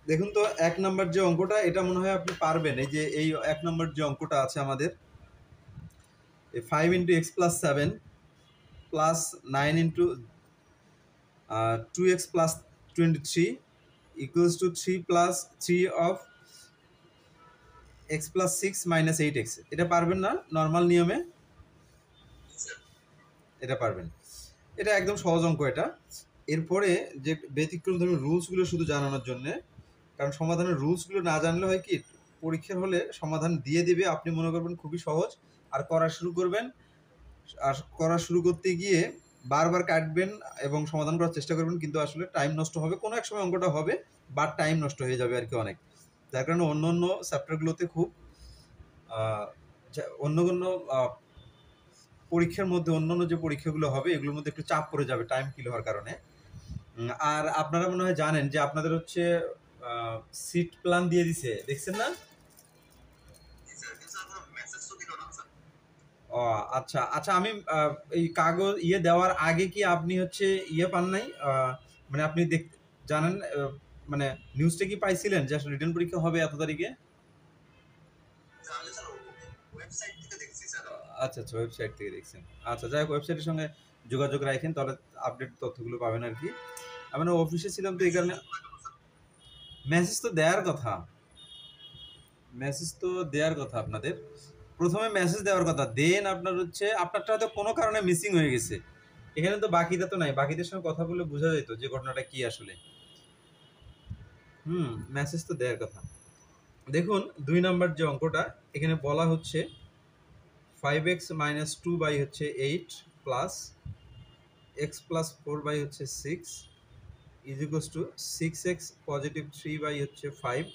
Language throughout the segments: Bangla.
দেখুন তো ১ নাম্বার যে অঙ্কটা এটা মনে হয় আপনি পারবেন। এই যে এই ১ নাম্বার যে অঙ্কটা আছে আমাদের, এই 5 × x + 7 plus 9 × 2x + 23 = 3 + 3 of x + 6 - 8x। এটা পারবেন না নরমাল নিয়মে? এটা পারবেন। এটা একদম সহজ অঙ্ক এটা। এরপরে যে ব্যতিক্রমধর্মী রুলসগুলো শুধু জানানোর জন্যে, কারণ সমাধানের রুলসগুলো না জানলে হয় কি পরীক্ষার হলে সমাধান দিয়ে দিবে, আপনি মনে করবেন খুবই সহজ, আর করা শুরু করবেন, আর করা শুরু করতে গিয়ে বারবার কাটবেন এবং সমাধান করার চেষ্টা করবেন, কিন্তু আসলে টাইম নষ্ট হবে। কোনো এক সময় অঙ্কটা হবে, বাট টাইম নষ্ট হয়ে যাবে আর কি অনেক। যার কারণে অন্য অন্য চ্যাপ্টারগুলোতে খুব অন্য অন্য পরীক্ষার মধ্যে অন্যান্য যে পরীক্ষাগুলো হবে এগুলোর মধ্যে একটু চাপ পড়ে যাবে টাইম কিল হওয়ার কারণে। আর আপনারা মনে হয় জানেন যে আপনাদের হচ্ছে সিট প্ল্যান দিয়ে দিছে, দেখছেন না? ও আচ্ছা আচ্ছা, আমি এই কাগজ দেওয়ার আগে কি আপনি হচ্ছে পান নাই, মানে আপনি জানেন, মানে নিউজটা কি পাইছিলেন যে আসলে রিটেন পরীক্ষা হবে এত তারিখে? আচ্ছা আচ্ছা, ওয়েবসাইট থেকে দেখছেন। আচ্ছা, যাই হোক, ওয়েবসাইটের সঙ্গে যোগাযোগ রাখেন, তাহলে আপডেট তথ্যগুলো পাবেন আর কি। আমি অফিসে ছিলাম তো এই কারণে। মেসেজ তো দেওয়ার কথা, আপনাদের প্রথমে মেসেজ দেওয়ার কথা, দেন আপনার হচ্ছে আপনারটা হয়তো কোনো কারণে মিসিং হয়ে গেছে। এখানে তো বাকিটা তো নাই, বাকিদের সঙ্গে কথা বলে বোঝা যেত যে ঘটনাটা কি আসলে। মেসেজ তো দেওয়ার কথা। দেখুন ২ নাম্বার যে অঙ্কটা, এখানে বলা হচ্ছে 5x - 2/8 plus x + 4/6 = 6x + 3/5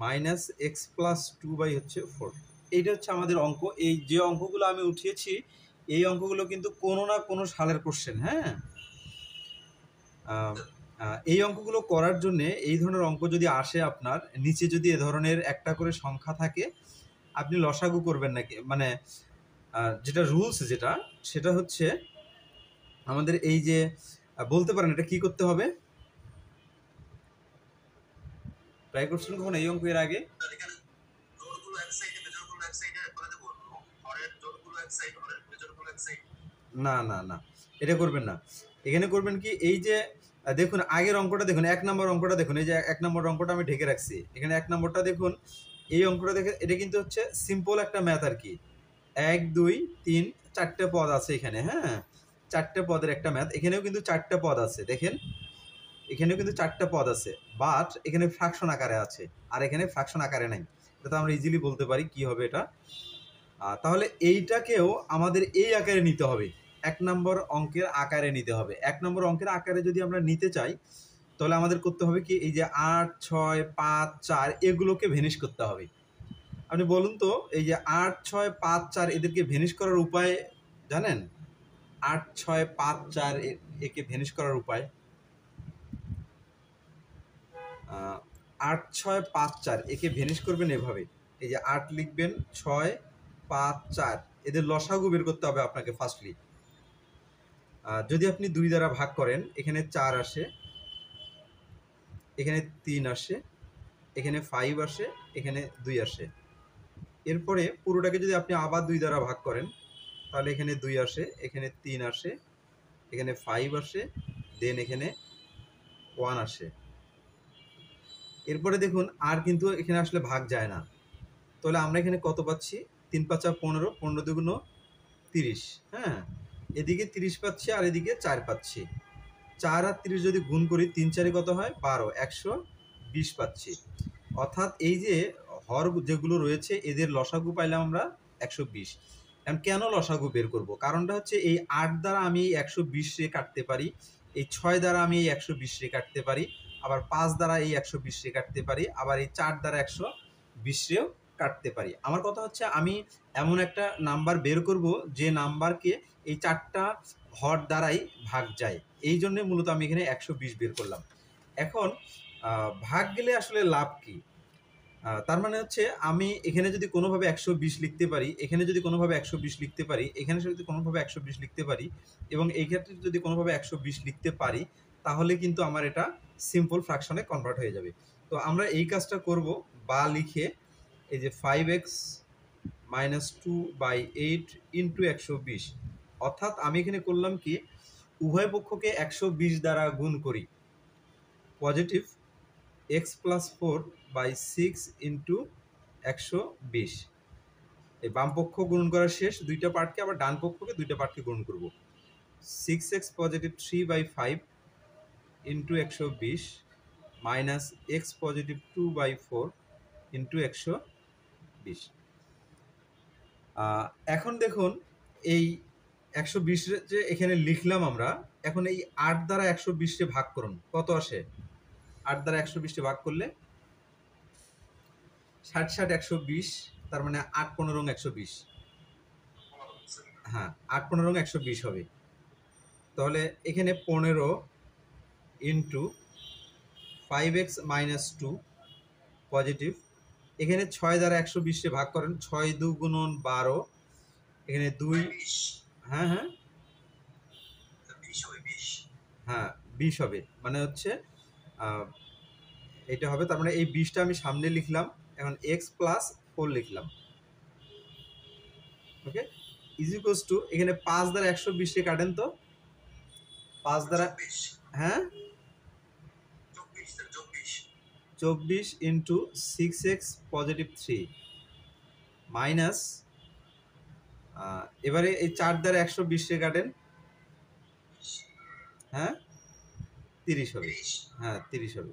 minus x + 2/4। এইটা হচ্ছে আমাদের অঙ্ক। এই যে অঙ্কগুলো আমি উঠিয়েছি, এই অঙ্কগুলো কিন্তু কোনো না কোনো সালের কোশ্চেন। হ্যাঁ, এই অঙ্কগুলো করার জন্যে এই ধরনের অঙ্ক যদি আসে, আপনার নিচে যদি এ ধরনের একটা করে সংখ্যা থাকে, আপনি লসাগু করবেন নাকি, মানে যেটা রুলস যেটা, সেটা হচ্ছে আমাদের এই যে বলতে পারেন এটা কি করতে হবে? ট্রাই করছেন কখন এই অঙ্ক এর আগে? না না না, এটা করবেন না। এখানে করবেন কি, এই যে দেখুন আগের অঙ্কটা দেখুন, ১ নম্বর অঙ্কটা দেখুন, এই যে ১ নম্বর অঙ্কটা আমি ঢেকে রাখছি। এখানে ১ নম্বরটা দেখুন, এই অঙ্কটা দেখে এটা কিন্তু হচ্ছে সিম্পল একটা ম্যাথ আর কি। ১, ২, ৩, ৪টে পদ আছে এখানে। হ্যাঁ, ৪টে পদের একটা ম্যাথ। এখানেও কিন্তু ৪টে পদ আছে, দেখেন এখানেও কিন্তু ৪টে পদ আছে, বাট এখানে ফ্র্যাকশন আকারে আছে, আর এখানে ফ্র্যাকশন আকারে নাই। এটা তো আমরা ইজিলি বলতে পারি কি হবে এটা। তাহলে এইটাকেও আমাদের এই আকারে নিতে হবে, ১ নম্বর অঙ্কের আকারে নিতে হবে। ১ নম্বর অঙ্কের আকারে যদি আমরা নিতে চাই, তাহলে আমাদের করতে হবে কি, এই যে ৮, ৬, ৫, ৪ এগুলোকে ভেনিশ করতে হবে। আপনি বলুন তো, এই যে ৮, ৬, ৫, ৪ এদেরকে ভেনিশ করার উপায় জানেন? ৮, ৬, ৫, ৪ একে ভেনিশ করার উপায়, ৮, ৬, ৫, ৪ একে ভেনিশ করবেন এভাবে। এই যে ৮ লিখবেন, ৬, ৫, ৪ এদের লসাগু বের করতে হবে আপনাকে ফার্স্টলি। যদি আপনি ২ দ্বারা ভাগ করেন, এখানে ৪ আসে, এখানে ৩ আসে, এখানে ৫ আসে, এখানে ২ আসে। এরপরে পুরোটাকে যদি আপনি আবার ২ দ্বারা ভাগ করেন, তাহলে এখানে ২ আসে, এখানে ৩ আসে, এখানে ৫ আসে, দেন এখানে 1 আসে। এরপরে দেখুন আর কিন্তু এখানে আসলে ভাগ যায় না। তাহলে আমরা এখানে কত পাচ্ছি? ৩ ৫ ১৫, ১৫ দুগুণ ৩০। হ্যাঁ, এদিকে ৩০ পাচ্ছি আর এদিকে ৪ পাচ্ছি। ৪ আর ৩০ যদি গুণ করি, ৩ ৪ কত হয়? ১২, ১২০ পাচ্ছি। অর্থাৎ এই যে হর যেগুলো রয়েছে এদের লসাগু পাইলাম আমরা ১২০। এখন কেন লসাগু বের করব? কারণটা হচ্ছে এই ৮ দ্বারা আমি এই ১২০ রে কাটতে পারি, এই ৬ দ্বারা আমি এই ১২০ রে কাটতে পারি, আবার ৫ দ্বারা এই ১২০ রে কাটতে পারি, আবার এই ৪ দ্বারা ১২০ রেও কাটতে পারি। আমার কথা হচ্ছে আমি এমন একটা নাম্বার বের করব যে নাম্বারকে এই ৪টা হর দ্বারাই ভাগ যায়। এই জন্যে মূলত আমি এখানে ১২০ বের করলাম। এখন ভাগ গেলে আসলে লাভ কি? তার মানে হচ্ছে আমি এখানে যদি কোনোভাবে ১২০ লিখতে পারি, এখানে যদি কোনোভাবে ১২০ লিখতে পারি, এখানে যদি কোনোভাবে ১২০ লিখতে পারি, এবং এই ক্ষেত্রে যদি কোনোভাবে ১২০ লিখতে পারি, তাহলে কিন্তু আমার এটা সিম্পল ফ্র্যাকশনে কনভার্ট হয়ে যাবে। তো আমরা এই কাজটা করব, বা লিখে এই যে 5x - 2/8 ইন্টু 120, অর্থাৎ আমি এখানে করলাম কি, উভয় পক্ষকে 120 দ্বারা গুণ করি। পজিটিভ x + 4/6 ইন্টু 120, এই বাম পক্ষ গুণ করা শেষ, দুইটা পার্টকে আবার ডান পক্ষকে দুইটা পার্টকে গুণ করব। 6x positive 3/5 into 120 minus x positive 2/4 into 120। এখন দেখুন এই 120 যে এখানে লিখলাম আমরা, এখন এই 8 দ্বারা 120 ভাগ করুন, কত আসে? 8 দ্বারা 120 ভাগ করলে 60 60 120, তার মানে 8 15 120। হ্যাঁ, 8 15 120 হবে। তাহলে এখানে 15 ইন্টু 5x - 2 পজিটিভ, এখানে 6 দ্বারা 120 ভাগ করেন, 6 2 গুণন 12, এখানে 2, হ্যাঁ হ্যাঁ হ্যাঁ 20 হবে, মানে হচ্ছে এটা হবে, তার মানে এই 20টা আমি সামনে লিখলাম, এখন x + 4 লিখলাম। ওকে, ইজ ইকুয়ালস টু, এখানে 5 দ্বারা 120 কাটেন তো, 5 দ্বারা, হ্যাঁ 24 ইন্টু 6x পজিটিভ 3 মাইনাস, এবারে এই 4 দ্বারা 120 কাটেন, হ্যাঁ 30 হবে, হ্যাঁ 30 হবে,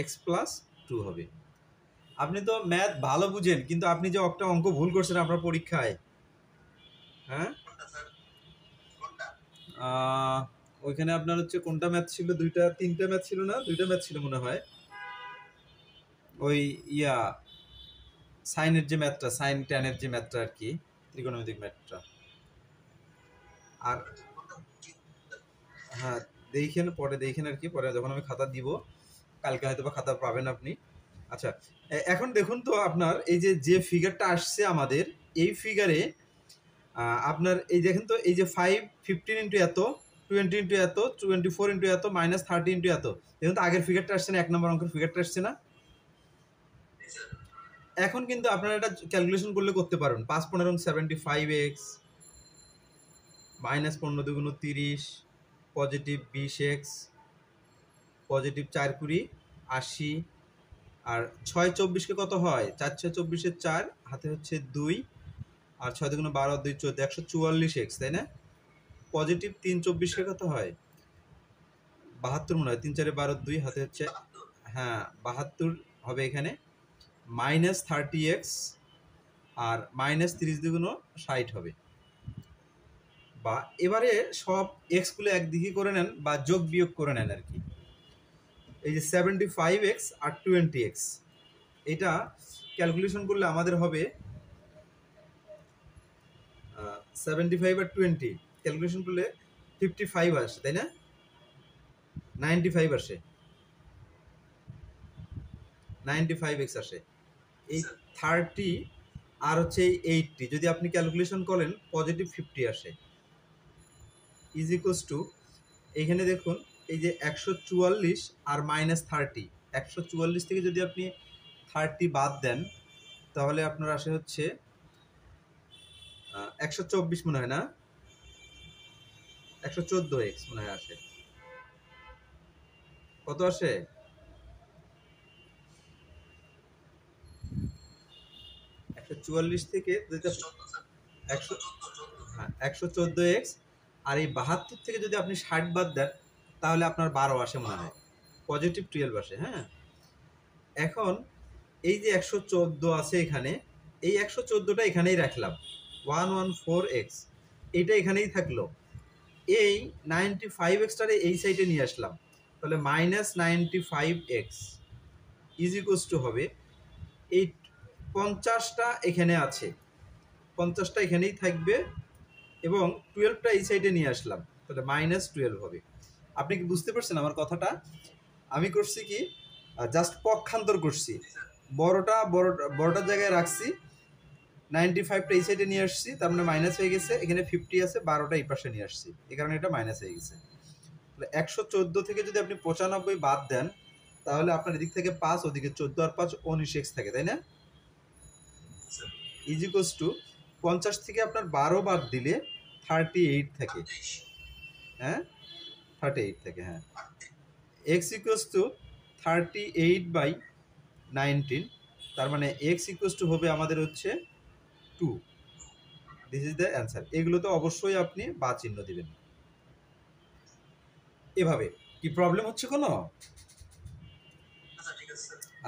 x + 2 হবে। আপনি তো ম্যাথ ভালো বুঝেন, কিন্তু আপনি যে একটা অঙ্ক ভুল করছেন আপনার পরীক্ষায়, হ্যাঁ ওইখানে আপনার হচ্ছে কোনটা ম্যাথ ছিল, তিনটা ম্যাথ ছিল না, দুইটা ম্যাথ ছিল মনে হয়, ওই সাইনের যে ম্যাথটা, সাইন ট্যানের যে ম্যাথটা আর কি, ত্রিকোণমিতিক ম্যাথটা। আর হ্যাঁ দেখেন, পরে দেখেন আর কি, পরে যখন আমি খাতা দিব, কালকে হয়তো বা খাতা পাবেন আপনি। আচ্ছা, এখন দেখুন তো, আপনার এই যে ফিগারটা আসছে আমাদের, এই ফিগারে আপনার এই দেখেন তো, এই যে 5 15 ইন্টু এত, 20 ইন্টু এত, 24 ইন্টু এত, -30 ইন্টু এত, দেখুন তো আগের ফিগারটা আসছে না, 1 নম্বর অঙ্কের ফিগারটা আসছে না। এখন কিন্তু আপনারা এটা ক্যালকুলেশন করলে করতে পারবেন, 5 15 75x, -15 2 30, পজিটিভ 20x, পজিটিভ 4 20 80, আর 6 24 কে কত হয়, 4 6 24 4, হাতে হচ্ছে 2, আর 6 2 12 2 14, 144x, তাই না? পজিটিভ 3 24 কে কত হয়, 72 মনে হয়, 3 4 12 2, হাতে হচ্ছে, হ্যাঁ 72 হবে এখানে, -30x, আর -30 2 60 হবে। বা এবারে সব এক্স গুলো একদিকে করে নেন, বা যোগ বিয়োগ করে নেন আর কি। এই যে 75x আর 20x, এটা ক্যালকুলেশন করলে আমাদের হবে 75 আর 20 ক্যালকুলেশন করলে 55 আসে, তাই না? 95 আসে, 95x আসে। এই 30 আর হচ্ছে এই 80 যদি আপনি ক্যালকুলেশন করেন, পজিটিভ 50 আসে, ইজ ইকুয়ালস টু, এইখানে দেখুন এই যে 144 আর -30, 144 থেকে যদি আপনি 30 বাদ দেন, তাহলে আপনার আসে হচ্ছে 124 মনে হয় না, 114x মনে হয় আসে, কত আসে, 144 থেকে 114x, আর এই 72 থেকে যদি আপনি 60 বাদ দেন, তাহলে আপনার 12 আসে মনে হয়, পজিটিভ 12 আসে। হ্যাঁ, এখন এই যে 114 আছে এখানে, এই 114টা এখানেই রাখলাম, 114x, এইটা এখানেই থাকলো, এই 95xটারে এই সাইডে নিয়ে আসলাম, তাহলে -95x ইজ ইকুয়ালস টু হবে, এই 50টা এখানে আছে, 50টা এখানেই থাকবে, এবং 12টা এই সাইডে নিয়ে আসলাম, তাহলে -12 হবে। আপনি কি বুঝতে পারছেন আমার কথাটা? আমি করছি কি, জাস্ট পক্ষান্তর করছি, বড়টার জায়গায় রাখছি, 95টা এই সাইডে নিয়ে আসছি, তার মানে মাইনাস হয়ে গেছে, এখানে 50 আছে, 12টা এই পাশে নিয়ে আসছি, এই কারণে এটা মাইনাস হয়ে গেছে। তাহলে 114 থেকে যদি আপনি 95 বাদ দেন তাহলে আপনার এদিক থেকে 5, ওদিকে 14 আর 5 19x থাকে, তাই না? ইজ ইকুয়ালস টু 50 থেকে আপনার 12 বাদ দিলে 38 থাকে, হ্যাঁ 38 থাকে, হ্যাঁ। এক্স ইকুয়ালস টু 38/19, তার মানে এক্স ইকুয়ালস টু হবে আমাদের হচ্ছে 2। This is the answer. এগুলো তো অবশ্যই আপনি বা চিহ্ন দিবেন। এভাবে কি প্রবলেম হচ্ছে কোনো?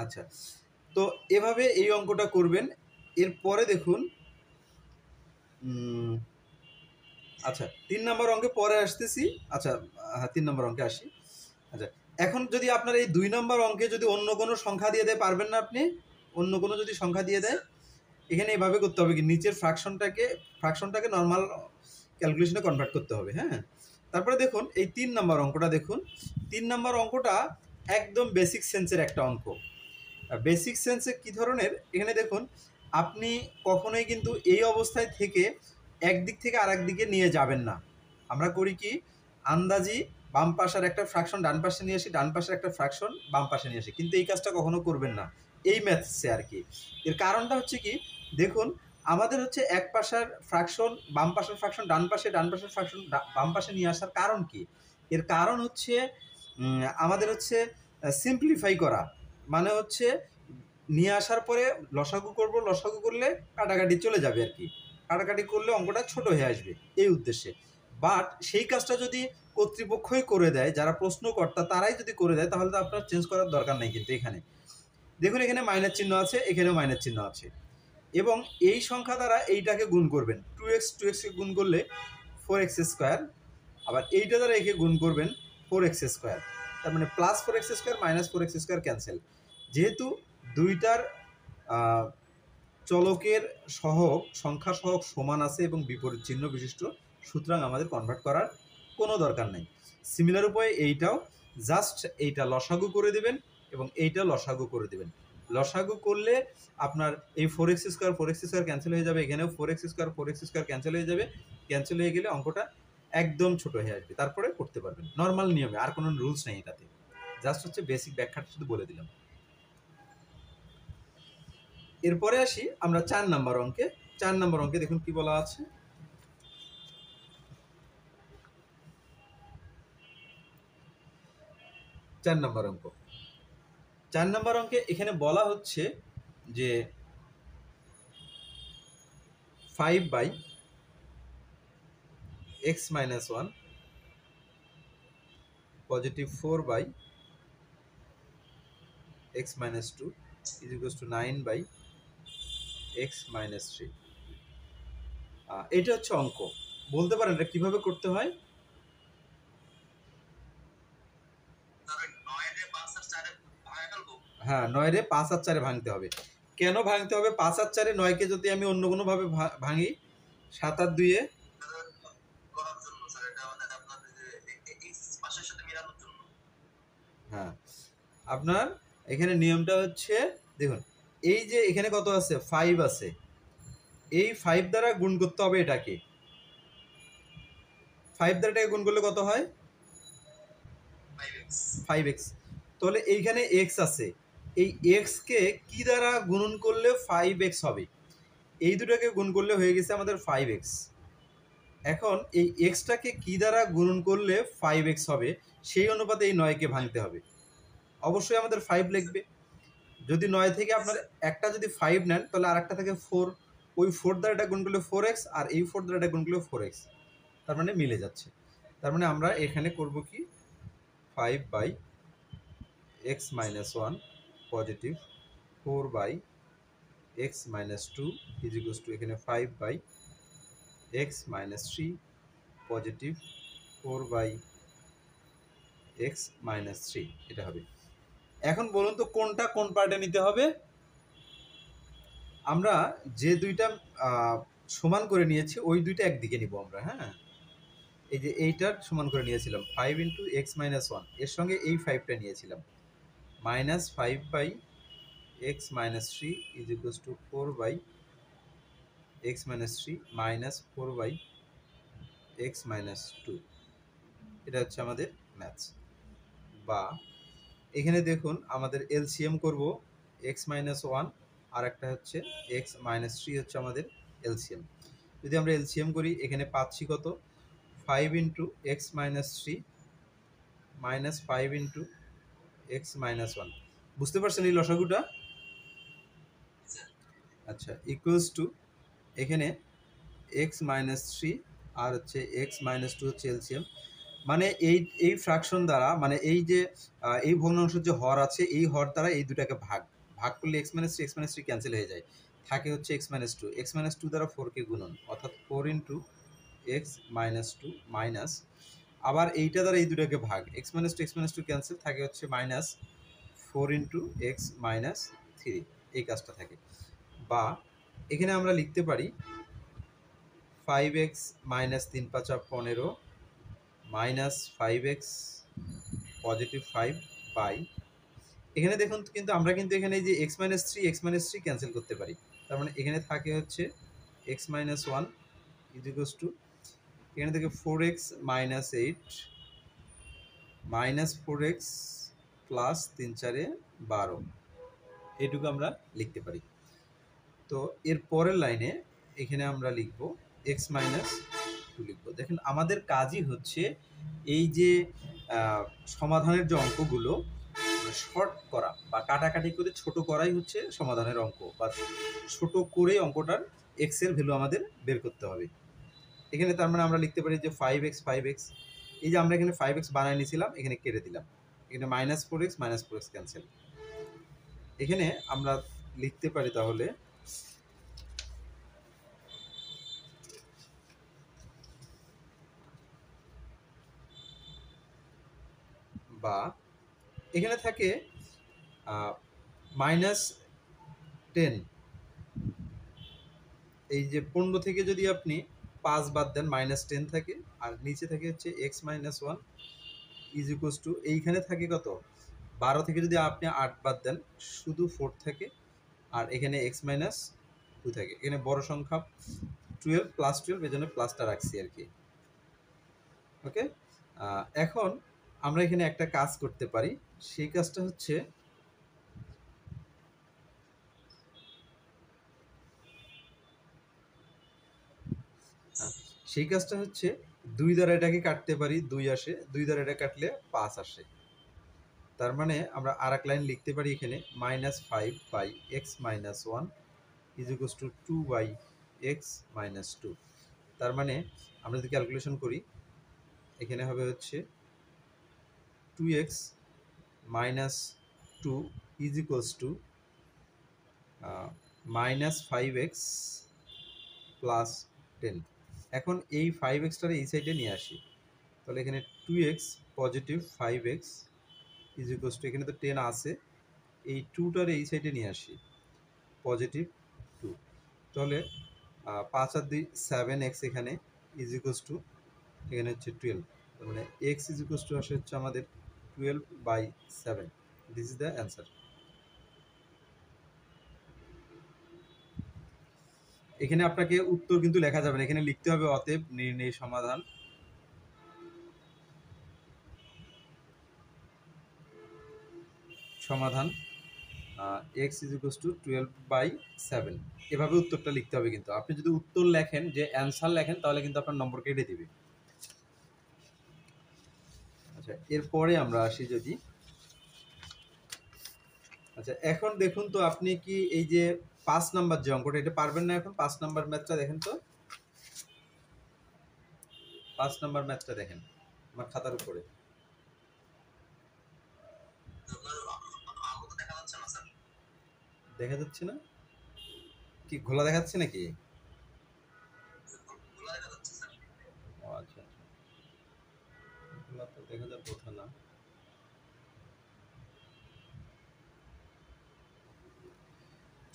আচ্ছা, তো এভাবে এই অঙ্কটা করবেন। এরপরে দেখুন, আচ্ছা 3 নম্বর অঙ্কে পরে আসতেছি। আচ্ছা হ্যাঁ 3 নম্বর অঙ্কে আসি। আচ্ছা, এখন যদি আপনার এই 2 নম্বর অঙ্কে যদি অন্য কোনো সংখ্যা দিয়ে দেয়, পারবেন না আপনি? অন্য কোনো যদি সংখ্যা দিয়ে দেয়, এখানে এভাবে করতে হবে কি, নিচের ফ্র্যাকশনটাকে নর্মাল ক্যালকুলেশনে কনভার্ট করতে হবে, হ্যাঁ। তারপরে দেখুন এই 3 নম্বর অঙ্কটা দেখুন। 3 নম্বর অঙ্কটা একদম বেসিক সেন্সের একটা অঙ্ক। বেসিক সেন্সে কি ধরনের, এখানে দেখুন আপনি কখনোই কিন্তু এই অবস্থায় থেকে একদিক থেকে আরেক দিকে নিয়ে যাবেন না। আমরা করি কি, আন্দাজি বাম পাশের একটা ফ্র্যাকশন ডান পাশে নিয়ে আসি, ডান পাশের একটা ফ্র্যাকশন বাম পাশে নিয়ে আসি, কিন্তু এই কাজটা কখনো করবেন না এই ম্যাথসে আর কি। এর কারণটা হচ্ছে কি, দেখুন আমাদের হচ্ছে এক পাশের ফ্র্যাকশন বাম পাশের ফ্র্যাকশন ডান পাশে, ডান পাশের ফ্র্যাকশন বাম পাশে নিয়ে আসার কারণ কি? এর কারণ হচ্ছে আমাদের হচ্ছে সিম্পলিফাই করা, মানে হচ্ছে নিয়ে আসার পরে লসাগু করব, লসাগু করলে কাটাকাটি চলে যাবে আর কি, কাটাকাটি করলে অঙ্কটা ছোট হয়ে আসবে এই উদ্দেশ্যে। বাট সেই কাজটা যদি কর্তৃপক্ষই করে দেয়, যারা প্রশ্নকর্তা তারাই যদি করে দেয়, তাহলে তো আপনার চেঞ্জ করার দরকার নেই। কিন্তু এখানে দেখুন, এখানে মাইনাস চিহ্ন আছে, এখানেও মাইনাস চিহ্ন আছে, এবং এই সংখ্যা দ্বারা এইটাকে গুণ করবেন। 2x কে গুণ করলে 4x², আবার এইটা দ্বারা একে গুণ করবেন 4x², তার মানে plus 4x² minus 4x² cancel. যেহেতু দুইটার চলকের সহগ, সংখ্যা সহগ সমান আছে এবং বিপরীত চিহ্ন বিশিষ্ট, সুতরাং আমাদের কনভার্ট করার কোনো দরকার নেই। সিমিলার উপায়ে এইটাও জাস্ট এইটা লসাগু করে দেবেন এবং এইটা লসাগু করে দেবেন। লসাগু করলে আপনার এই 4x² ক্যান্সেল হয়ে যাবে, এখানেও 4x² ক্যান্সেল হয়ে যাবে, ক্যান্সেল হয়ে গেলে অঙ্কটা একদম ছোট হয়ে আসবে, তারপরে করতে পারবেন নর্মাল নিয়মে, আর কোনো রুলস নেই এটাতে, জাস্ট হচ্ছে বেসিক ব্যাখ্যাটা শুধু বলে দিলাম। এরপরে আসি আমরা 4 নম্বর অঙ্কে। 4 নম্বর অঙ্কে দেখুন কি বলা আছে। 4 নম্বর অঙ্ক, 4 নম্বর অঙ্কে এখানে বলা হচ্ছে যে 5/x-1 positive 4/x-2 is equals to 9/x-3। এটা হচ্ছে অঙ্ক। বলতে পারেন এটা কিভাবে করতে হয়? হ্যাঁ 9 রে 5 আর 4 ভাঙতে হবে। কেন ভাঙতে হবে? 5 আর 4 9কে যদি আমি অন্য কোনো ভাবে ভাঙি, 7 আর 2 হ্যাঁ আপনার এখানে নিয়মটা হচ্ছে, দেখুন এই যে এখানে কত আছে, 5 আছে, এই 5 দ্বারা গুণ করতে হবে এটাকে। 5 দ্বারা এটাকে গুণ করলে কত হয়? 5x। তাহলে এইখানে x আছে, এই x কে কি দ্বারা গুণন করলে 5x হবে? এই দুটাকে গুণ করলে হয়ে গেছে আমাদের 5x। এখন এই এক্সটাকে কি দ্বারা গুণন করলে 5x হবে, সেই অনুপাতে এই 9কে ভাঙতে হবে। অবশ্যই আমাদের 5 লিখবে। যদি 9 থেকে আপনার একটা যদি 5 নেন, তাহলে আরেকটা থেকে 4, ওই 4 দ্বারা এটা গুণ করলে 4x, আর এই 4 দ্বারা এটা গুণ করলে 4x, তার মানে মিলে যাচ্ছে। তার মানে আমরা এখানে করব কি, 5/x-1 positive 4/x-2 is equals two এখানে 5/x-3 পজিটিভ 4/x-3, এটা হবে। এখন বলুন তো কোনটা কোন পার্টে নিতে হবে? আমরা যে দুইটা সমান করে নিয়েছি ওই দুইটা একদিকে নিব আমরা, হ্যাঁ। এই যে এইটার সমান করে নিয়েছিলাম 5x-1, এর সঙ্গে এই 5টা নিয়েছিলাম, -5/x-3 is equals two 4/x-3 -4/x-2, এটা হচ্ছে আমাদের ম্যাথস। বা এখানে দেখুন আমাদের এলসিএম করব এক্স মাইনাস ওয়ান, আর একটা হচ্ছে এক্স মাইনাস থ্রি হচ্ছে আমাদের এলসিএম। যদি আমরা এলসিএম করি এখানে পাচ্ছি কত, 5 into x minus three minus 5 into x minus one. বুঝতে পারছেন এই লসাগুটা? আচ্ছা, ইকুয়ালস টু এখানে এক্স মাইনাস থ্রি আর হচ্ছে এক্স মাইনাস টু হচ্ছে এলসিএম। মানে এই ফ্র্যাকশন দ্বারা, মানে এই যে এই ভগ্নাংশের যে হর আছে এই হর দ্বারা এই দুটাকে ভাগ ভাগ করলে এক্স মাইনাস থ্রি ক্যান্সেল হয়ে যায়, থাকে হচ্ছে এক্স মাইনাস টু দ্বারা ফোরকে গুণন, অর্থাৎ 4 into x minus two minus, আবার এইটা দ্বারা এই দুটাকে ভাগ, এক্স মাইনাস টু ক্যান্সেল, থাকে হচ্ছে minus 4 into x minus three, এই কাজটা থাকে। বা এখানে আমরা লিখতে পারি 5x minus 3×5 = 15 minus 5x positive 5 by, এখানে দেখুন কিন্তু আমরা কিন্তু এখানে এই যে এক্স মাইনাস থ্রি ক্যান্সেল করতে পারি। তার মানে এখানে থাকে হচ্ছে x minus one is equals two, এখানে থেকে 4x minus 8 minus 4x plus 3×4 = 12, এইটুকু আমরা লিখতে পারি। তো এর পরের লাইনে এখানে আমরা লিখব এক্স মাইনাস টু লিখবো। দেখেন আমাদের কাজই হচ্ছে এই যে সমাধানের যে অঙ্কগুলো শর্ট করা বা কাটাকাটি করে ছোট করাই হচ্ছে সমাধানের অঙ্ক, বা ছোট করে অঙ্কটার এক্স এর ভ্যালু আমাদের বের করতে হবে। এখানে তার মানে আমরা লিখতে পারি যে 5x, এই যে আমরা এখানে 5x বানায় নিয়েছিলাম, এখানে কেটে দিলাম, এখানে মাইনাস 4x ক্যান্সেল। এখানে আমরা লিখতে পারি তাহলে বা এখানে থাকে -10, এই যে 15 থেকে যদি আপনি 5 বাদ দেন -10 থাকে, আর নিচে থাকে হচ্ছে x minus one is equals two, এইখানে থাকে কত, 12 থেকে যদি আপনি 8 বাদ দেন শুধু 4 থাকে, আর এখানে এক্স মাইনাস টু থাকে। এখানে বড় সংখ্যা 12 প্লাস 12, এই জন্য প্লাসটা রাখছি আর কি। ওকে, এখন আমরা এখানে একটা কাজ করতে পারি, সেই কাজটা হচ্ছে দুই দ্বারা এটাকে কাটতে পারি, 2 আসে, 2 দ্বারা এটা কাটলে 5 আসে। তার মানে আমরা আর এক লাইন লিখতে পারি এখানে -5 by x minus one is equals to 2 by x minus two. তার মানে আমরা যদি ক্যালকুলেশন করি এখানে হবে হচ্ছে 2x minus two is equals to -5x plus 10। এখন এই 5xটারে এই সাইডে নিয়ে আসি, তাহলে এখানে 2x positive 5x is equals two, এখানে তো 10 আছে, এই 2টারে এই সাইডে নিয়ে আসি পজিটিভ 2, তাহলে 5 আর 2 7x এখানে ইজ ইকুয়ালস টু, এখানে হচ্ছে 12, তার মানে x ইজ ইকুয়ালস টু আসে হচ্ছে আমাদের 12/7। This is the answer. এখানে আপনাকে উত্তর কিন্তু লেখা যাবে না, এখানে লিখতে হবে অতএব নির্ণয় সমাধান। x ইজ ইকুয়ালস টু 12/7, এভাবে উত্তরটা লিখতে হবে। কিন্তু আপনি যদি উত্তর লেখেন, যে অ্যান্সার লেখেন, তাহলে কিন্তু আপনার নম্বর কেটে দিবে। আচ্ছা, এরপরে আমরা আসি যদি, আচ্ছা এখন দেখুন তো আপনি কি এই যে 5 নাম্বার যে অঙ্কটা, এটা পারবেন না? এখন 5 নাম্বার ম্যাথটা দেখেন তো, 5 নাম্বার ম্যাথটা দেখেন আমার খাতার উপরে। দেখা যাচ্ছে না কি, ঘোলা দেখাচ্ছে নাকি? ও আচ্ছা, ঘোলা তো দেখা যাওয়ার কথা না।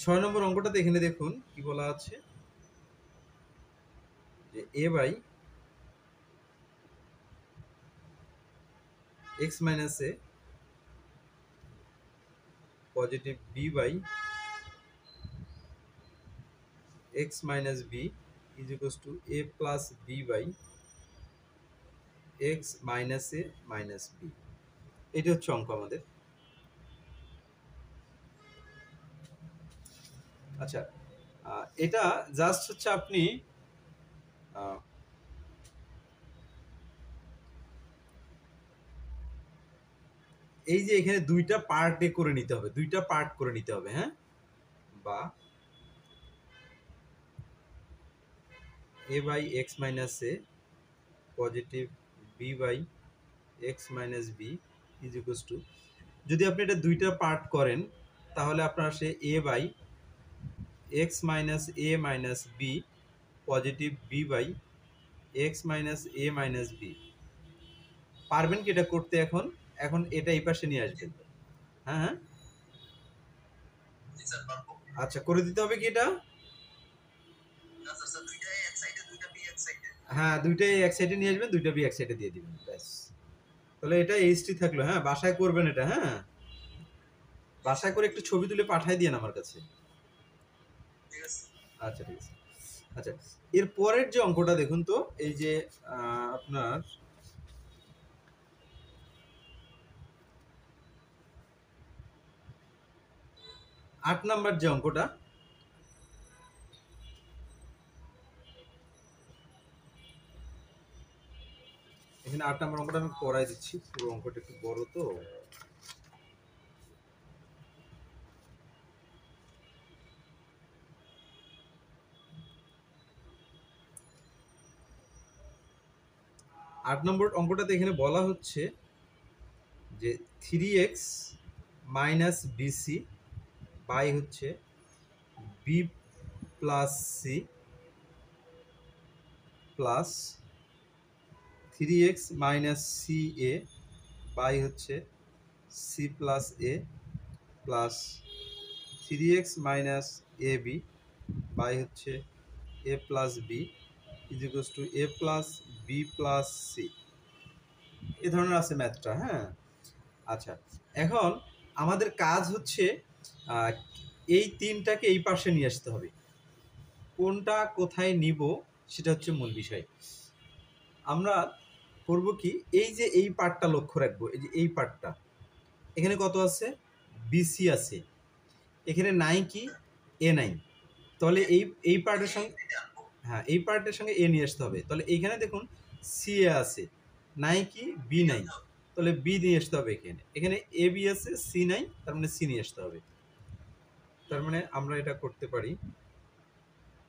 6 নম্বর অঙ্কটাতে এখানে দেখুন কি বলা আছে, যে a by x minus A positive b by x minus B is equals to a plus b by x minus A minus b, এটা হচ্ছে অঙ্ক আমাদের। আচ্ছা, এটা জাস্ট হচ্ছে আপনি এই যে এখানে দুইটা পার্টে করে নিতে হবে, দুইটা পার্ট করে নিতে হবে, হ্যাঁ, বা A by x minus A positive B by x minus B is equals to, যদি আপনি এটা দুইটা পার্ট করেন তাহলে আপনার আসে A by x minus A minus B positive B by x minus A minus B. পারবেন কি এটা করতে? এখন এখন এটা এই পাশে নিয়ে আসবেন। হ্যাঁ হ্যাঁ, আচ্ছা, করে দিতে হবে কি এটা? হ্যাঁ, দুইটাই এক সাইডে নিয়ে আসবেন, দুইটা বি এক সাইডে দিয়ে দিবেন, ব্যাস। তাহলে এটা এইচটি থাকলো। হ্যাঁ, বাসায় করবেন এটা। হ্যাঁ, বাসায় করে একটু ছবি তুলে পাঠাই দিয়েন আমার কাছে। আচ্ছা, ঠিক আছে। আচ্ছা, এর পরের যে অঙ্কটা দেখুন তো, এই যে আপনার 8 নাম্বার যে অঙ্কটা, এখানে 8 নাম্বার অঙ্কটা আমি করাই দিচ্ছি, পুরো অঙ্কটা একটু বড় তো। আট নম্বর অঙ্কটাতে এখানে বলা হচ্ছে যে 3x মাইনাস বিসি বাই হচ্ছে B plus C plus 3x minus C A by হচ্ছে C plus A plus 3x minus A B by হচ্ছে A plus B is equals to A plus B plus C. এ ধরনের আছে ম্যাথটা। হ্যাঁ, আচ্ছা, এখন আমাদের কাজ হচ্ছে এই তিনটাকে এই পাশে নিয়ে আসতে হবে। কোনটা কোথায় নিব সেটা হচ্ছে মূল বিষয়। আমরা করব কি, এই যে এই পার্টটা লক্ষ্য রাখবো, এই যে এই পার্টটা, এখানে কত আছে? বিসি আছে, এখানে নাই কি? এ নাই। তাহলে এই পার্টের সঙ্গে, হ্যাঁ, এই পার্টের সঙ্গে এ নিয়ে আসতে হবে। তাহলে এইখানে দেখুন সি এ আছে, নাই কি? বি নাই, তাহলে বি নিয়ে আসতে হবে। এখানে এখানে এ বি আছে, সি নাই, তার মানে সি নিয়ে আসতে হবে। তার মানে আমরা এটা করতে পারি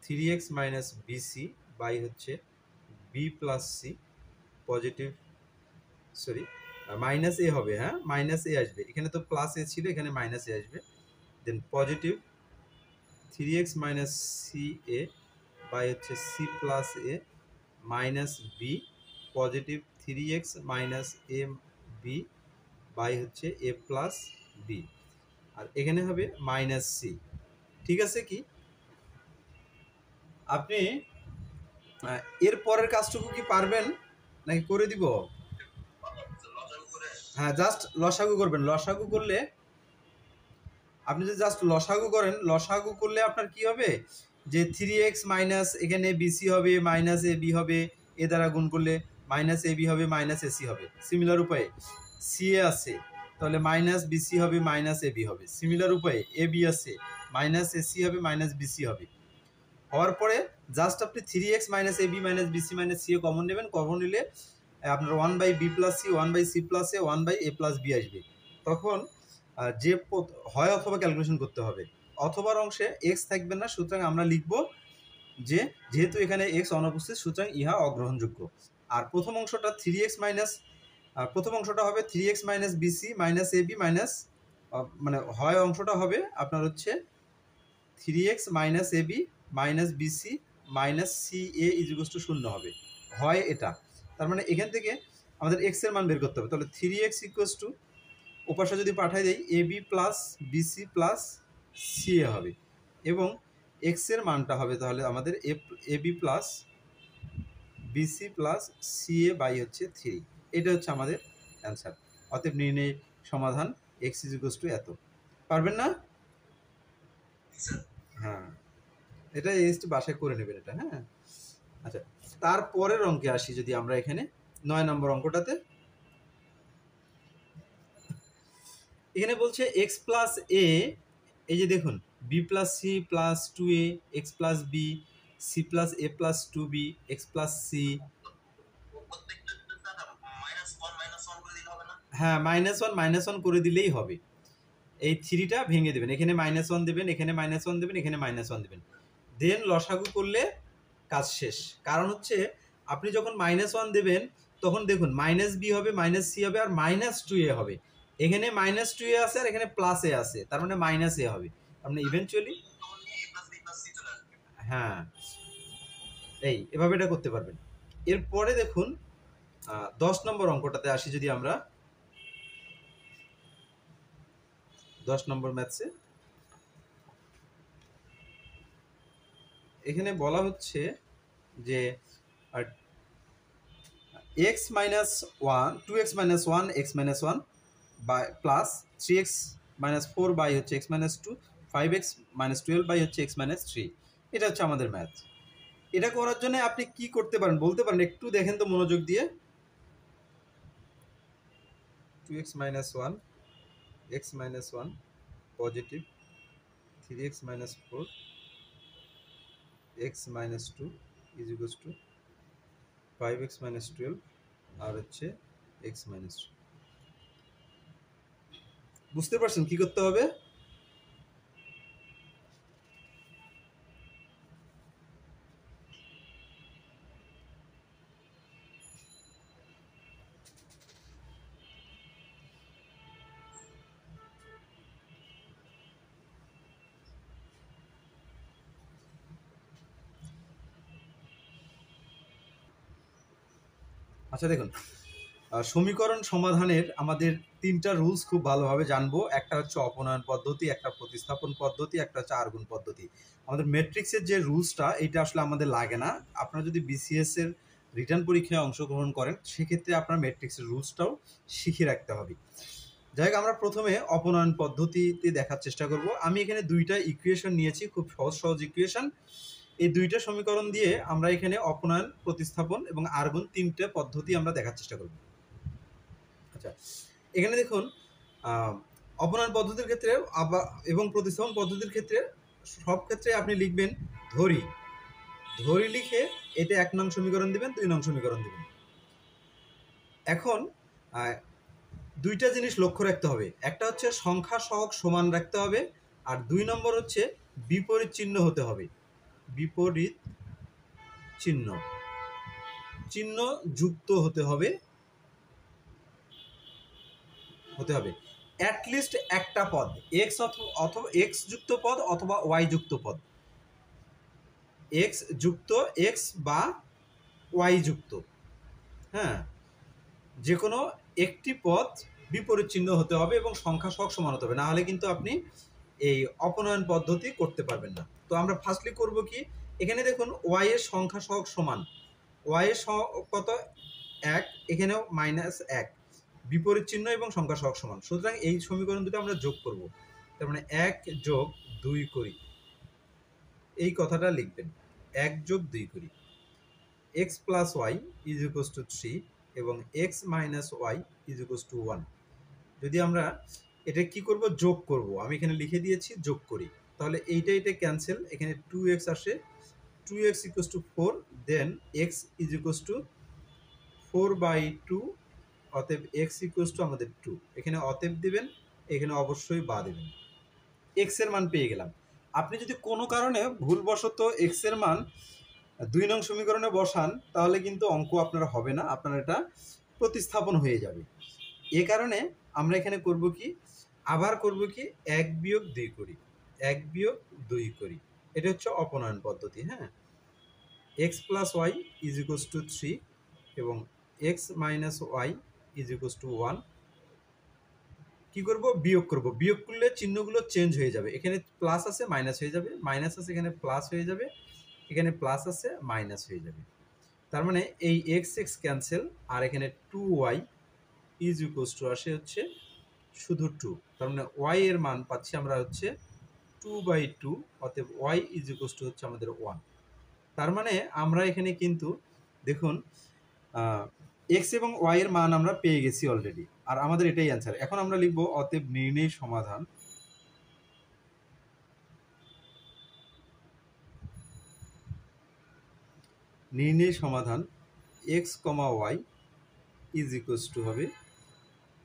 3x মাইনাস বিসি বাই হচ্ছে B plus C positive, sorry, minus A হবে। হ্যাঁ, মাইনাস এ আসবে, এখানে তো প্লাস এ ছিল, এখানে মাইনাস এ আসবে। Then positive 3x minus C A by হচ্ছে C plus A minus B positive 3x minus A B by হচ্ছে এ প্লাস বি, আর এখানে হবে মাইনাস সি। ঠিক আছে কি? আপনি এর পরের কাজটুকু কি পারবেন নাকি করে দিব? হ্যাঁ, জাস্ট লসাগু করবেন। লসাগু করলে, আপনি যদি জাস্ট লসাগু করেন, লসাগু করলে আপনার কি হবে, যে 3x মাইনাস এখানে বিসি হবে, মাইনাস এ বি হবে, এ দ্বারা গুণ করলে মাইনাস এ বি হবে, মাইনাস এসি হবে। সিমিলার উপায়ে সি এ আছে, তাহলে মাইনাস বিসি হবে, মাইনাস এ বি হবে। সিমিলার উপায়ে এ বি আছে, মাইনাস এসি হবে, মাইনাস বিসি হবে। হওয়ার পরে জাস্ট আপনি 3x minus A B minus BC minus C A common নেবেন। কমন নিলে আপনার 1/b plus C, 1/c plus A, 1/a plus B আসবে। তখন যে হয় অথবা ক্যালকুলেশন করতে হবে, অথবার অংশে এক্স থাকবে না, সুতরাং আমরা লিখব যে যেহেতু এখানে এক্স অনুপস্থিত সুতরাং ইহা অগ্রহণযোগ্য। আর প্রথম অংশটা 3x মাইনাস, প্রথম অংশটা হবে 3x minus BC minus A B minus, মানে হয় অংশটা হবে আপনার হচ্ছে 3x minus A B minus BC minus C a is equals to 0 হবে, হয় এটা। তার মানে এখান থেকে আমাদের এক্স এর মান বের করতে হবে। তাহলে 3x ইকুয়ালস টু ওপাশে যদি পাঠাই দেয় A B plus B C plus C A হবে, এবং এক্স এর মানটা হবে তাহলে আমাদের A B plus B C plus C A by হচ্ছে 3। এটা হচ্ছে আমাদের অ্যান্সার। অতএব নির্ণয় সমাধান এক্স ইজ ইকুয়ালস টু এত। পারবেন না? হ্যাঁ, এটা এসটি বাসায় করে নেবেন এটা। হ্যাঁ, আচ্ছা, তারপরের অঙ্কে আসি যদি আমরা এখানে 9 নম্বর অঙ্কটাতে এখানে বলছে এক্স প্লাস এ, এই যে দেখুন B plus C plus two A X plus B C plus A plus two B X plus C. হ্যাঁ, -1 করে দিলেই হবে। এই থ্রিটা ভেঙে দেবেন, এখানে -1 দেবেন, এখানে -1 দেবেন, এখানে -1 দেবেন, দেন লসাগু করলে কাজ শেষ। কারণ হচ্ছে আপনি যখন -1 দেবেন তখন দেখুন -b হবে, -c হবে, আর -2a হবে। এখানে -2a আছে আর এখানে +a আছে, তার মানে -a হবে। তার মানে ইভেনচুয়ালি হ্যাঁ, এভাবে এটা করতে পারবেন। এরপরে দেখুন 10 নম্বর অঙ্কটাতে আসি যদি আমরা, 10 নম্বর ম্যাথসে এখানে বলা হচ্ছে যে x minus 1 2x minus 1 x minus 1 by plus 3x minus 4 by হচ্ছে x minus 2 5x minus 12 by হচ্ছে x minus 3। এটা হচ্ছে আমাদের ম্যাথ। এটা করার জন্য আপনি কি করতে পারেন বলতে পারেন, একটু দেখেন তো মনোযোগ দিয়ে। 2x minus 1 x minus 1 positive, 3x minus 4 x minus 2 is equals to 5x minus 12 আর হচ্ছে x minus 3। বুঝতে পারছেন কি করতে হবে? আচ্ছা দেখুন, সমীকরণ সমাধানের আমাদের 3টা রুলস খুব ভালোভাবে জানবো। একটা হচ্ছে অপনয়ন পদ্ধতি, একটা প্রতিস্থাপন পদ্ধতি, একটা হচ্ছে আরগুণ পদ্ধতি। আমাদের ম্যাট্রিক্সের যে রুলসটা এটা আসলে আমাদের লাগে না। আপনারা যদি বিসিএস এর রিটার্ন পরীক্ষায় অংশগ্রহণ করেন সেক্ষেত্রে আপনার ম্যাট্রিক্সের রুলসটাও শিখে রাখতে হবে। যাই হোক, আমরা প্রথমে অপনয়ন পদ্ধতিতে দেখার চেষ্টা করব। আমি এখানে 2টা ইকুয়েশন নিয়েছি, খুব সহজ সহজ ইকুয়েশন। এই 2টা সমীকরণ দিয়ে আমরা এখানে অপনয়ন, প্রতিস্থাপন এবং আরগুণ 3টে পদ্ধতি আমরা দেখার চেষ্টা করব। আচ্ছা, এখানে দেখুন অপনয়ন পদ্ধতির ক্ষেত্রে এবং প্রতিস্থাপন পদ্ধতির ক্ষেত্রে সব ক্ষেত্রে আপনি লিখবেন ধরি। ধরি লিখে এটা 1 নং সমীকরণ দিবেন, 2 নং সমীকরণ দিবেন। এখন 2টা জিনিস লক্ষ্য রাখতে হবে। একটা হচ্ছে সংখ্যা সহগ সমান রাখতে হবে, আর 2 নম্বর হচ্ছে বিপরীত চিহ্ন হতে হবে। বিপরীত চিহ্ন চিহ্ন যুক্ত হতে হবে অ্যাটলিস্ট একটা পদ, এক্স অথবা এক্স যুক্ত পদ অথবা ওয়াই যুক্ত পদ, এক্স যুক্ত এক্স বা ওয়াই যুক্ত, হ্যাঁ, যে কোনো একটি পদ বিপরীত চিহ্ন হতে হবে এবং সংখ্যা সহগ সমান হতে হবে, না হলে কিন্তু আপনি এই অপনয়ন পদ্ধতি করতে পারবেন না। তো আমরা ফার্স্টলি করব কি, এখানে দেখুন ওয়াই এর সংখ্যা সহগ সমান, ওয়াই এর কত 1, এখানেও -1, বিপরীত চিহ্ন এবং সংখ্যা সহগ সমান। সুতরাং এই সমীকরণ দুটো আমরা যোগ করব, তার মানে 1 যোগ 2 করি, এই কথাটা লিখবেন 1 যোগ 2 করি। x plus y is equals to 3 এবং x minus y is equals to 1। যদি আমরা এটা কি করব, যোগ করব, আমি এখানে লিখে দিয়েছি যোগ করি, তাহলে এইটা ক্যান্সেল, এখানে 2x আসে, 2x equals to 4, then x is equals to 4/2, অতএব x ইকুয়ালস টু আমাদের 2, এখানে অতএব দিবেন, এখানে অবশ্যই বা দেবেন। x এর মান পেয়ে গেলাম। আপনি যদি কোনো কারণে ভুলবশত x এর মান 2 নং সমীকরণে বসান তাহলে কিন্তু অঙ্ক আপনার হবে না, আপনার এটা প্রতিস্থাপন হয়ে যাবে। এ কারণে আমরা এখানে করব কি, আবার করব কি 1 বিয়োগ 2 করি, 1 বিয়োগ 2 করি, এটা হচ্ছে অপনয়ন পদ্ধতি। হ্যাঁ, x plus y is equals to 3 এবং x minus y is equals to 1। কি করব, বিয়োগ করব, বিয়োগ করলে চিহ্নগুলো চেঞ্জ হয়ে যাবে, এখানে প্লাস আছে মাইনাস হয়ে যাবে, মাইনাস আছে এখানে প্লাস হয়ে যাবে, এখানে প্লাস আছে মাইনাস হয়ে যাবে। তার মানে এই এক্স এক্স ক্যান্সেল, আর এখানে 2y ইজ ইকুয়ালস টু আসে হচ্ছে শুধু 2, তার মানে y এর মান পাচ্ছি আমরা হচ্ছে 2/2, অতএব y ইজ ইকুয়ালস টু হচ্ছে আমাদের 1। তার মানে আমরা এখানে কিন্তু দেখুন এক্স এবং ওয়াই এর মান আমরা পেয়ে গেছি অলরেডি, আর আমাদের এটাই অ্যান্সার। এখন আমরা লিখব অতএব নির্ণয় সমাধান x comma y is equals to হবে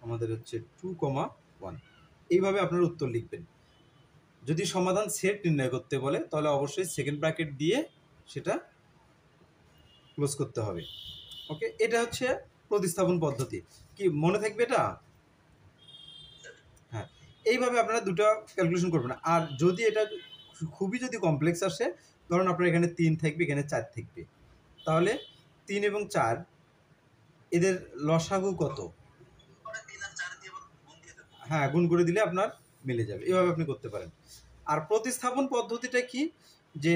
আমাদের হচ্ছে 2,1। এইভাবে আপনার উত্তর লিখবেন। যদি সমাধান সেট নির্ণয় করতে বলে তাহলে অবশ্যই সেকেন্ড ব্র্যাকেট দিয়ে সেটা ক্লোজ করতে হবে। ওকে, এটা হচ্ছে প্রতিস্থাপন পদ্ধতি। কি মনে থাকবে এটা? হ্যাঁ, এইভাবে আপনারা দুটো ক্যালকুলেশন করবেন। আর যদি এটা খুবই যদি কমপ্লেক্স আসে, ধরুন আপনার এখানে 3 থাকবে, এখানে 4 থাকবে, তাহলে 3 এবং 4 এদের লসাগু কত? হ্যাঁ, গুণ করে দিলে আপনার মিলে যাবে। এভাবে আপনি করতে পারেন। আর প্রতিস্থাপন পদ্ধতিটা কি, যে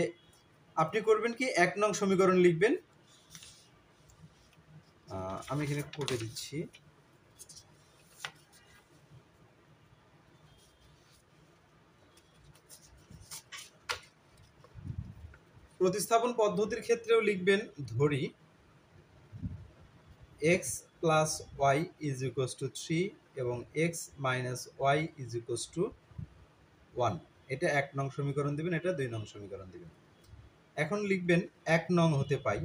আপনি করবেন কি 1 নং সমীকরণ লিখবেন। আমি এখানে করে দিচ্ছি। প্রতিস্থাপন পদ্ধতির ক্ষেত্রেও লিখবেন, ধরি x plus y is equals to 3 এবং x minus y is equals to 1। এটা 1 নং সমীকরণ দিবেন, এটা 2 নং সমীকরণ দিবেন। এখন লিখবেন 1 নং হতে পাই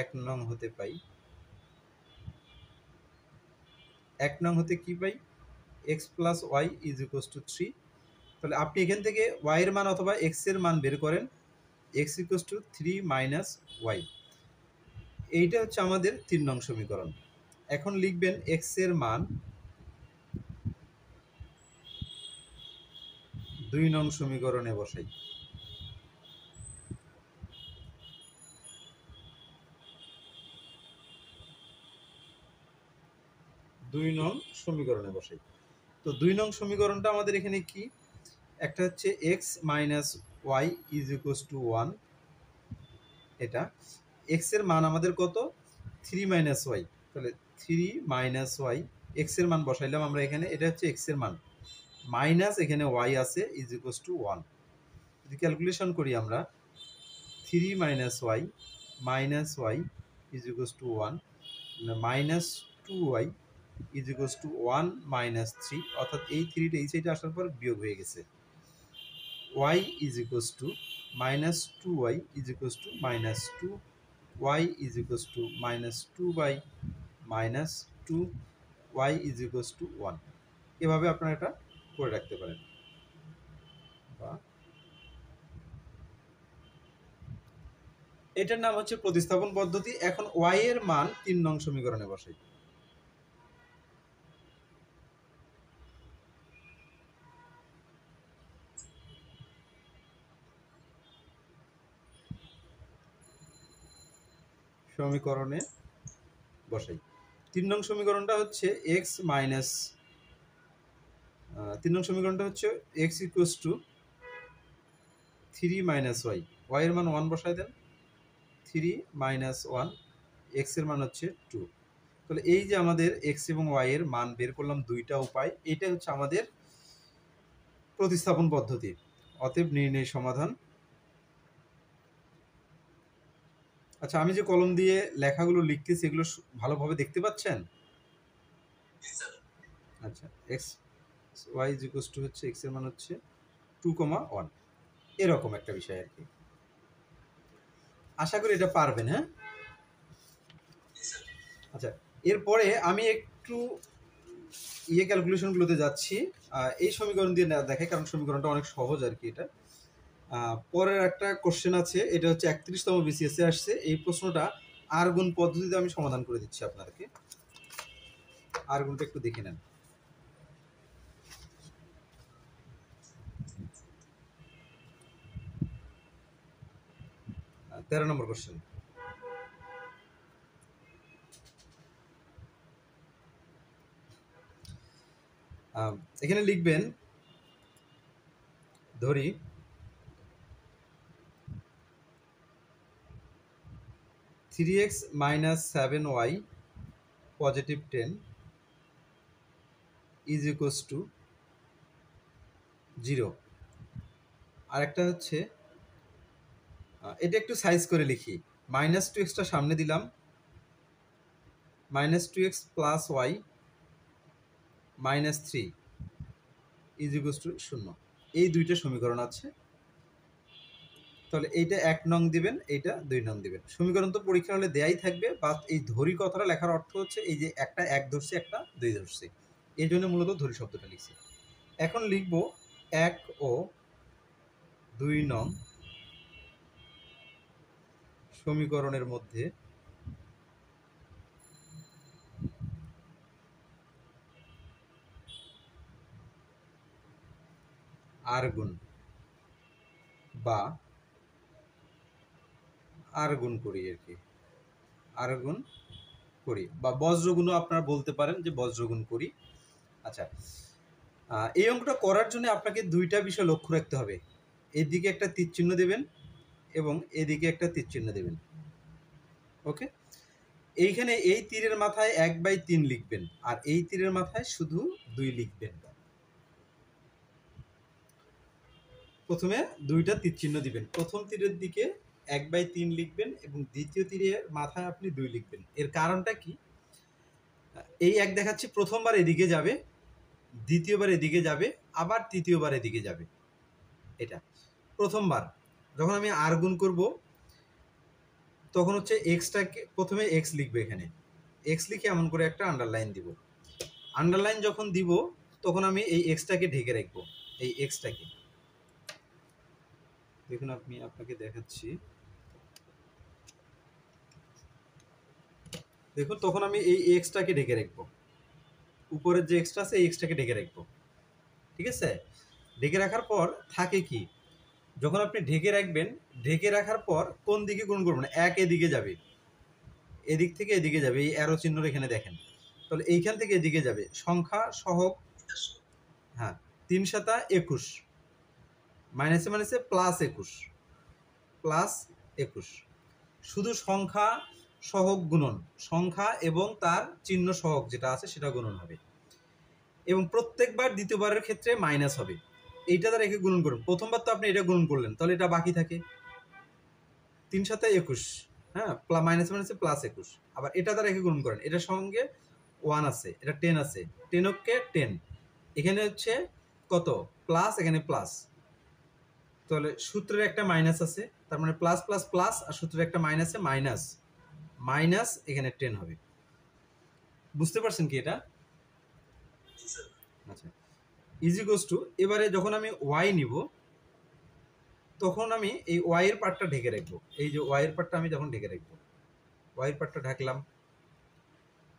1 নং হতে পাই 1 নং হতে কি পাই? x plus y is equals to 3। তাহলে আপনি এখান থেকে y এর মান অথবা x এর মান বের করেন, x equals to 3 minus y. এইটা হচ্ছে আমাদের 3 নং সমীকরণ। এখন লিখবেন x এর মান 2 নং সমীকরণে বসাই। 2 নং সমীকরণে বসাই। তো 2 নং সমীকরণটা আমাদের এখানে কি? একটা হচ্ছে x minus y is equals to 1। এটা x এর মান আমাদের কত? 3 মাইনাস ওয়াই। তাহলে 3 মাইনাস ওয়াই, x এর মান বসাইলাম আমরা এখানে, এটা হচ্ছে x এর মান, মাইনাস এখানে y আছে ইজ ইকুয়ালস টু 1। যদি ক্যালকুলেশন করি আমরা, 3 minus y is equals to 1, minus 2y is equals to 1 minus 3, অর্থাৎ এই 3টা এই সাইডে আসার পর বিয়োগ হয়ে গেছে। y is equals two minus 2y is equals two minus 2, y is equals two minus 2 minus 2, y is equals to 1। এভাবে আপনারা এটা করে রাখতে পারেন। বা এটার নাম হচ্ছে প্রতিস্থাপন পদ্ধতি। এখন y এর মান 3 নং সমীকরণে বসাই। সমীকরণে বসাই। 3 নং সমীকরণটা হচ্ছে x মাইনাস 3 নং সমীকরণটা হচ্ছে x equals to 3 minus y. Y এর মান 1 বসাই দেন, 3 মাইনাস 1, x এর মান হচ্ছে 2। তাহলে এই যে আমাদের x এবং y এর মান বের করলাম, দুইটা উপায়। এটা হচ্ছে আমাদের প্রতিস্থাপন পদ্ধতি। অতএব নির্ণয় সমাধান। আচ্ছা, আমি যে কলম দিয়ে লেখাগুলো লিখতেছি এগুলো ভালোভাবে দেখতে পাচ্ছেন? আচ্ছা, x y is equals two হচ্ছে x এর মান হচ্ছে 2,1, এরকম একটা বিষয় আর কি। আশা করি এটা পারবেন। হ্যাঁ, আচ্ছা, এরপরে আমি একটু ক্যালকুলেশনগুলোতে যাচ্ছি। এই সমীকরণ দিয়ে দেখাই, কারণ সমীকরণটা অনেক সহজ আর কি। এটা পরের একটা কোশ্চেন আছে, এটা হচ্ছে 31তম বিসিএসে আসছে। এই প্রশ্নটা আর গুণ পদ্ধতিতে আমি সমাধান করে দিচ্ছি আপনাদেরকে। আর গুণটা একটু দেখে নেন। 13 নম্বর কোশ্চেন। এখানে লিখবেন, ধরি 3x minus 7y positive 10 is equals to 0। আর একটা হচ্ছে, এটা একটু সাইজ করে লিখি, মাইনাস 2xটা সামনে দিলাম, -2x plus Y -3 is two 0। এই দুইটা সমীকরণ আছে। তাহলে এইটা 1 নং দিবেন, এইটা 2 নং দিবেন। সমীকরণ তো পরীক্ষা হলে দেয়াই থাকবে, বা এই ধরি কথাটা লেখার অর্থ হচ্ছে এই যে একটা 1 ধরছি, একটা 2 ধরছি, এই জন্য মূলত ধরি শব্দটা লিখছি। এখন লিখব 1 ও 2 নং সমীকরণের মধ্যে আর গুণ বা আর গুণ করি আর কি, আর গুণ করি বা বজ্রগুণও আপনারা বলতে পারেন যে বজ্রগুণ করি। আচ্ছা, এই অঙ্কটা করার জন্য আপনাকে দুইটা বিষয় লক্ষ্য রাখতে হবে। এদিকে একটা তীর চিহ্ন দেবেন এবং এদিকে একটা তীর চিহ্ন দেবেন। ওকে, এইখানে এই তীরের মাথায় 1/3 লিখবেন, আর এই তীরের মাথায় শুধু 2 লিখবেন। প্রথমে দুইটা তীর চিহ্ন দিবেন, প্রথম তীরের দিকে 1/3 লিখবেন এবং দ্বিতীয় তীরের মাথায় আপনি 2 লিখবেন। এর কারণটা কি? এই 1 দেখাচ্ছি প্রথমবার এদিকে যাবে, দ্বিতীয়বার এদিকে যাবে, আবার তৃতীয়বার এদিকে যাবে। এটা প্রথমবার যখন আমি আর গুণ করব তখন হচ্ছে এক্সটাকে প্রথমে এক্স লিখবে, এখানে এক্স লিখে এমন করে একটা আন্ডারলাইন দিব। আন্ডারলাইন যখন দিব তখন আমি এই এক্সটাকে ঢেকে রাখবো, এই এক্সটাকে দেখুন, আপনাকে দেখাচ্ছি, দেখুন তখন আমি এই এক্সটাকে ঢেকে রাখবো, উপরের যে এক্সটা আছে এই এক্সটাকে ঢেকে রাখবো। ঠিক আছে, ঢেকে রাখার পর থাকে কি, যখন আপনি ঢেকে রাখবেন, ঢেকে রাখার পর কোন দিকে গুণ করবেন? 1 এদিকে যাবে, এদিক থেকে এদিকে যাবে, এই অ্যারো চিহ্ন এখানে দেখেন, তাহলে এইখান থেকে এদিকে যাবে সংখ্যা সহগ। হ্যাঁ, 3 সাতা 21, মাইনাসে মাইনাসে প্লাস 21, শুধু সংখ্যা সহগ গুণন, সংখ্যা এবং তার চিহ্ন সহগ যেটা আছে সেটা গুণন হবে, এবং প্রত্যেকবার দ্বিতীয়বারের ক্ষেত্রে মাইনাস হবে। এইটা দ্বারা একে গুণন করুন, প্রথমবার তো আপনি এটা গুণন করলেন, তাহলে এটা বাকি থাকে 3 সাতা 21, হ্যাঁ, মাইনাসে মাইনাসে +21, আবার এটা দ্বারা একে গুণন করেন, এটার সঙ্গে 1 আছে, এটা 10 আছে, 10 কে 10, এখানে হচ্ছে কত প্লাস, এখানে প্লাস, তাহলে সূত্রের একটা মাইনাস আছে, তার মানে প্লাস প্লাস প্লাস, আর সূত্রের একটা মাইনাসে মাইনাস মাইনাস, এখানে 10 হবে। বুঝতে পারছেন কি এটা? আচ্ছা, ইজিকোস টু, এবারে যখন আমি ওয়াই নিব তখন আমি এই ওয়াই এর পার্টটা ঢেকে রাখবো, এই যে ওয়াই এর পার্টটা আমি যখন ঢেকে রাখবো, ওয়াই এর পার্টটা ঢাকলাম,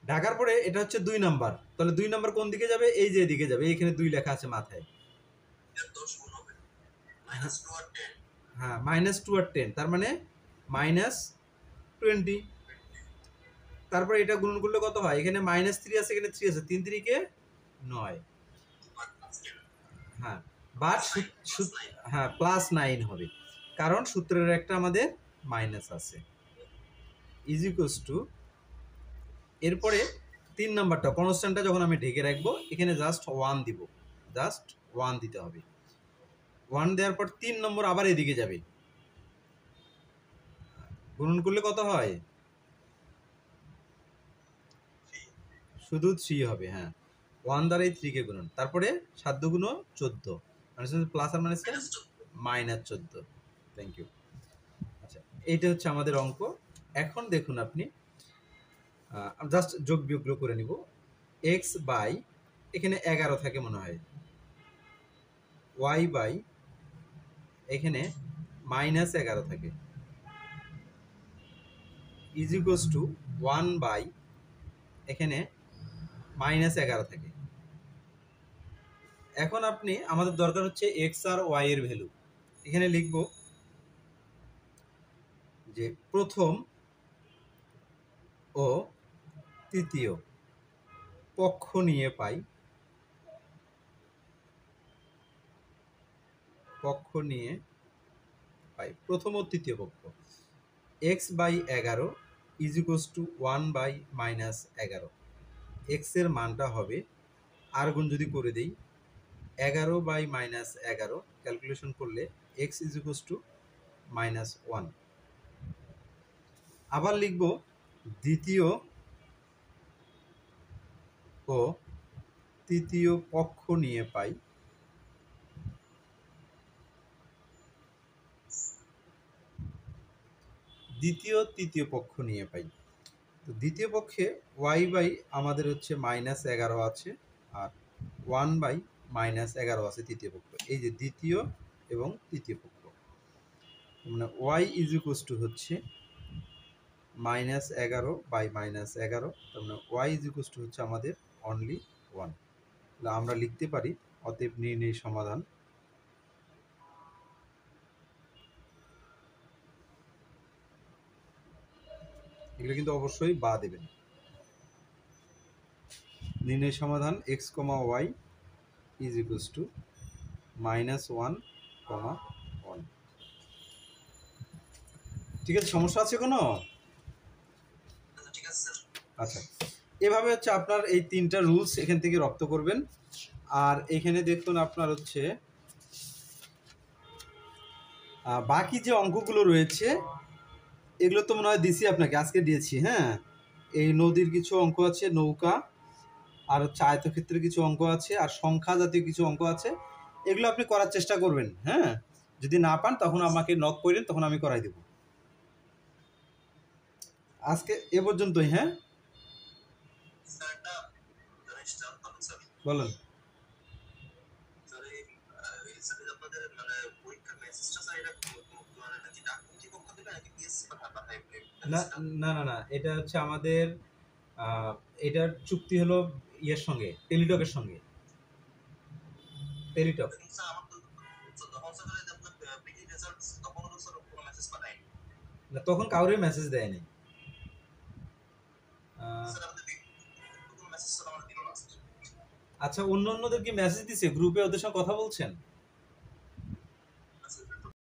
ঢাকার পরে এটা হচ্ছে 2 নাম্বার, তাহলে 2 নাম্বার কোন দিকে যাবে? এই যে এদিকে যাবে, এখানে 2 লেখা আছে মাথায়, হ্যাঁ -2 আর 10, তার মানে -20। তারপরে এটা গুণন করলে কত হয়? এখানে -3 আছে, এখানে 3 আছে, 3 3 কে 9, হ্যাঁ, বাট হ্যাঁ +9 হবে, কারণ সূত্রের একটা আমাদের মাইনাস আছে। ইজিকোস টু, এরপরে 3 নাম্বারটা কনস্ট্যান্টটা যখন আমি ঢেকে রাখবো, এখানে জাস্ট 1 দিব, জাস্ট 1 দিতে হবে। 1 দেওয়ার পর 3 নম্বর আবার এদিকে যাবে, গুণন করলে কত হয়? শুধু 3 হবে, হ্যাঁ, 1 দ্বারা এই 3 কে গুণন, তারপরে 7 দুগুণ 14, মানে প্লাস আর মাইনাসে -14। Thank you. আচ্ছা, এইটা হচ্ছে আমাদের অঙ্ক। এখন দেখুন আপনি জাস্ট যোগ বিয়োগ করে নিব, এক্স বাই, এখানে 11 থাকে মনে হয়, ওয়াই বাই, এখানে -11 থাকে, ইজ ইকুয়ালস টু 1 বাই, এখানে -11 থাকে। এখন আপনি, আমাদের দরকার হচ্ছে এক্স আর ওয়াই এর ভ্যালু। এখানে লিখব যে প্রথম ও তৃতীয় পক্ষ নিয়ে পাই, প্রথম ও তৃতীয় পক্ষ, x by 11 is equals to 1 by -11। X এর মানটা হবে, আর গুণ যদি করে দেই, 11 বাই -11 ক্যালকুলেশন করলে এক্স ইজ ইকুয়ালস টু -1। আবার লিখব দ্বিতীয় ও তৃতীয় পক্ষ নিয়ে পাই দ্বিতীয় তৃতীয় পক্ষ নিয়ে পাই। তো দ্বিতীয় পক্ষে ওয়াই বাই আমাদের হচ্ছে -11 আছে, আর 1/-11 আছে তৃতীয় পক্ষ। এই যে দ্বিতীয় এবং তৃতীয় পক্ষ, মানে ওয়াই ইজ ইকুয়ালস টু হচ্ছে -11/-11, তার মানে ওয়াই ইজ ইকুয়ালস টু হচ্ছে আমাদের অনলি 1। তাহলে আমরা লিখতে পারি অতএব নির্ণয় সমাধান এগুলো কিন্তু অবশ্যই বা দেবেন। নির্ণয় সমাধান x, y is equals to -1, 1। ঠিক আছে, সমস্যা আছে কোনো? আচ্ছা, এভাবে হচ্ছে আপনার এই 3টা রুলস এখান থেকে রপ্ত করবেন। আর এখানে দেখুন আপনার হচ্ছে বাকি যে অঙ্কগুলো রয়েছে এগুলো তো মনে হয় দিছি আপনাকে, আজকে দিয়েছি। হ্যাঁ, এই নদীর কিছু অঙ্ক আছে, নৌকা, আর হচ্ছে আয়তক্ষেত্রের কিছু অঙ্ক আছে, আর সংখ্যা জাতীয় কিছু অঙ্ক আছে। এগুলো আপনি করার চেষ্টা করবেন। হ্যাঁ, যদি না পান তখন আমাকে নক করেন, তখন আমি করাই দেব। আজকে এ পর্যন্তই। হ্যাঁ, বলেন। না না না না, এটা হচ্ছে আমাদের এটার চুক্তি হলো ইয়ের সঙ্গে, টেলিটকের সঙ্গে। টেলিটক না, তখন কাউরে মেসেজ দেয়নি। আচ্ছা, অন্য অন্যদের কি মেসেজ দিছে গ্রুপে, ওদের সঙ্গে কথা বলছেন?